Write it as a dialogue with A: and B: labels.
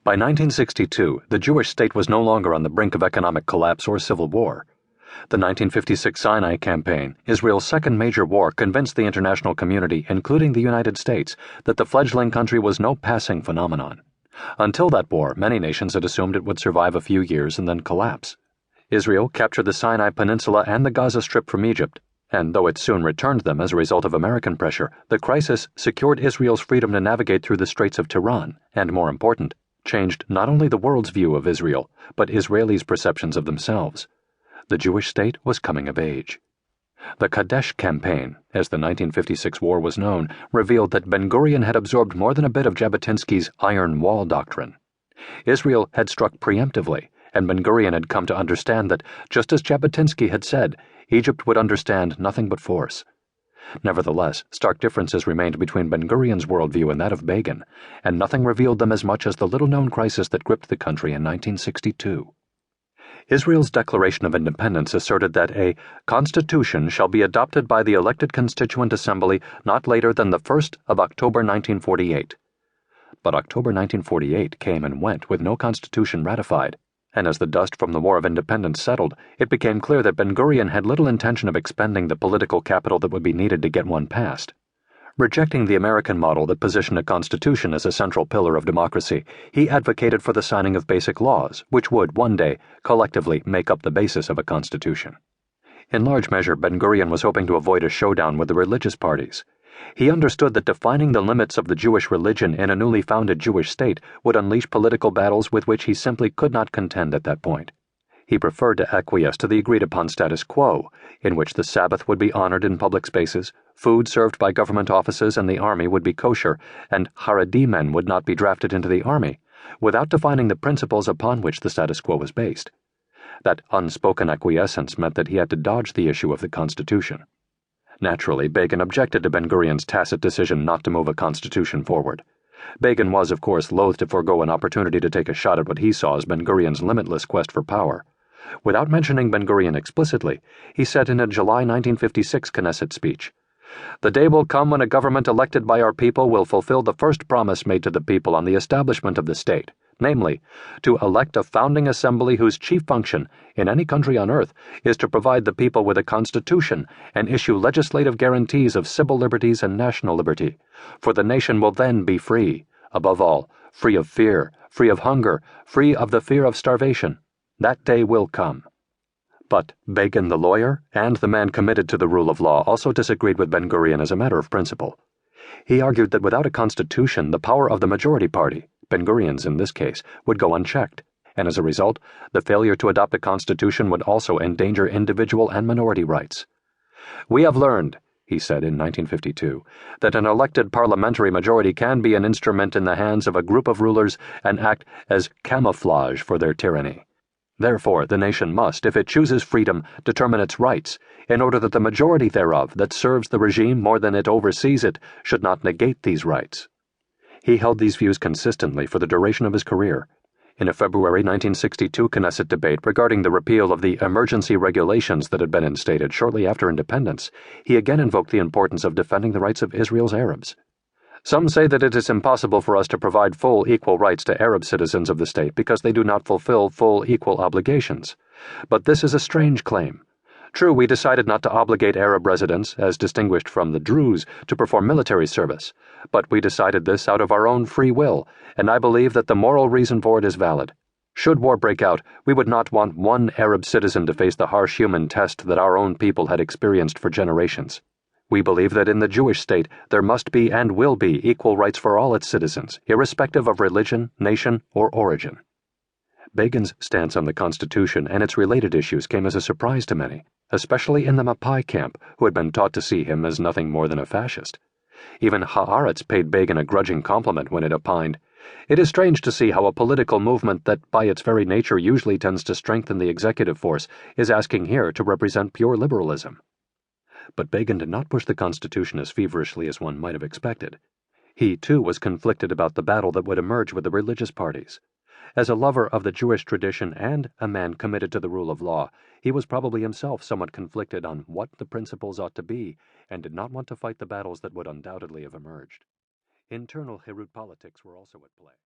A: By 1962, the Jewish state was no longer on the brink of economic collapse or civil war. The 1956 Sinai Campaign, Israel's second major war, convinced the international community, including the United States, that the fledgling country was no passing phenomenon. Until that war, many nations had assumed it would survive a few years and then collapse. Israel captured the Sinai Peninsula and the Gaza Strip from Egypt, and though it soon returned them as a result of American pressure, the crisis secured Israel's freedom to navigate through the Straits of Tiran, and more important, changed not only the world's view of Israel, but Israelis' perceptions of themselves. The Jewish state was coming of age. The Kadesh Campaign, as the 1956 war was known, revealed that Ben-Gurion had absorbed more than a bit of Jabotinsky's Iron Wall doctrine. Israel had struck preemptively, and Ben-Gurion had come to understand that, just as Jabotinsky had said, Egypt would understand nothing but force. Nevertheless, stark differences remained between Ben-Gurion's worldview and that of Begin, and nothing revealed them as much as the little-known crisis that gripped the country in 1962. Israel's Declaration of Independence asserted that a constitution shall be adopted by the elected Constituent Assembly not later than the 1st of October 1948. But October 1948 came and went with no constitution ratified, and as the dust from the War of Independence settled, it became clear that Ben-Gurion had little intention of expending the political capital that would be needed to get one passed. Rejecting the American model that positioned a constitution as a central pillar of democracy, he advocated for the signing of basic laws, which would, one day, collectively make up the basis of a constitution. In large measure, Ben-Gurion was hoping to avoid a showdown with the religious parties. He understood that defining the limits of the Jewish religion in a newly founded Jewish state would unleash political battles with which he simply could not contend at that point. He preferred to acquiesce to the agreed-upon status quo, in which the Sabbath would be honored in public spaces, food served by government offices and the army would be kosher, and Haredi men would not be drafted into the army, without defining the principles upon which the status quo was based. That unspoken acquiescence meant that he had to dodge the issue of the Constitution. Naturally, Begin objected to Ben-Gurion's tacit decision not to move a constitution forward. Begin was, of course, loath to forego an opportunity to take a shot at what he saw as Ben-Gurion's limitless quest for power. Without mentioning Ben-Gurion explicitly, he said in a July 1956 Knesset speech, "The day will come when a government elected by our people will fulfill the first promise made to the people on the establishment of the state, namely, to elect a founding assembly whose chief function, in any country on earth, is to provide the people with a constitution and issue legislative guarantees of civil liberties and national liberty, for the nation will then be free, above all, free of fear, free of hunger, free of the fear of starvation. That day will come." But Begin the lawyer and the man committed to the rule of law also disagreed with Ben-Gurion as a matter of principle. He argued that without a constitution, the power of the majority party, Ben-Gurion's in this case, would go unchecked, and as a result, the failure to adopt a constitution would also endanger individual and minority rights. "We have learned," he said in 1952, "that an elected parliamentary majority can be an instrument in the hands of a group of rulers and act as camouflage for their tyranny. Therefore, the nation must, if it chooses freedom, determine its rights, in order that the majority thereof that serves the regime more than it oversees it should not negate these rights." He held these views consistently for the duration of his career. In a February 1962 Knesset debate regarding the repeal of the emergency regulations that had been instated shortly after independence, he again invoked the importance of defending the rights of Israel's Arabs. "Some say that it is impossible for us to provide full equal rights to Arab citizens of the state because they do not fulfill full equal obligations. But this is a strange claim. True, we decided not to obligate Arab residents, as distinguished from the Druze, to perform military service, but we decided this out of our own free will, and I believe that the moral reason for it is valid. Should war break out, we would not want one Arab citizen to face the harsh human test that our own people had experienced for generations. We believe that in the Jewish state there must be and will be equal rights for all its citizens, irrespective of religion, nation, or origin." Begin's stance on the Constitution and its related issues came as a surprise to many, especially in the Mapai camp, who had been taught to see him as nothing more than a fascist. Even Haaretz paid Begin a grudging compliment when it opined, "It is strange to see how a political movement that by its very nature usually tends to strengthen the executive force is asking here to represent pure liberalism." But Begin did not push the Constitution as feverishly as one might have expected. He, too, was conflicted about the battle that would emerge with the religious parties. As a lover of the Jewish tradition and a man committed to the rule of law, he was probably himself somewhat conflicted on what the principles ought to be, and did not want to fight the battles that would undoubtedly have emerged. Internal Herut politics were also at play.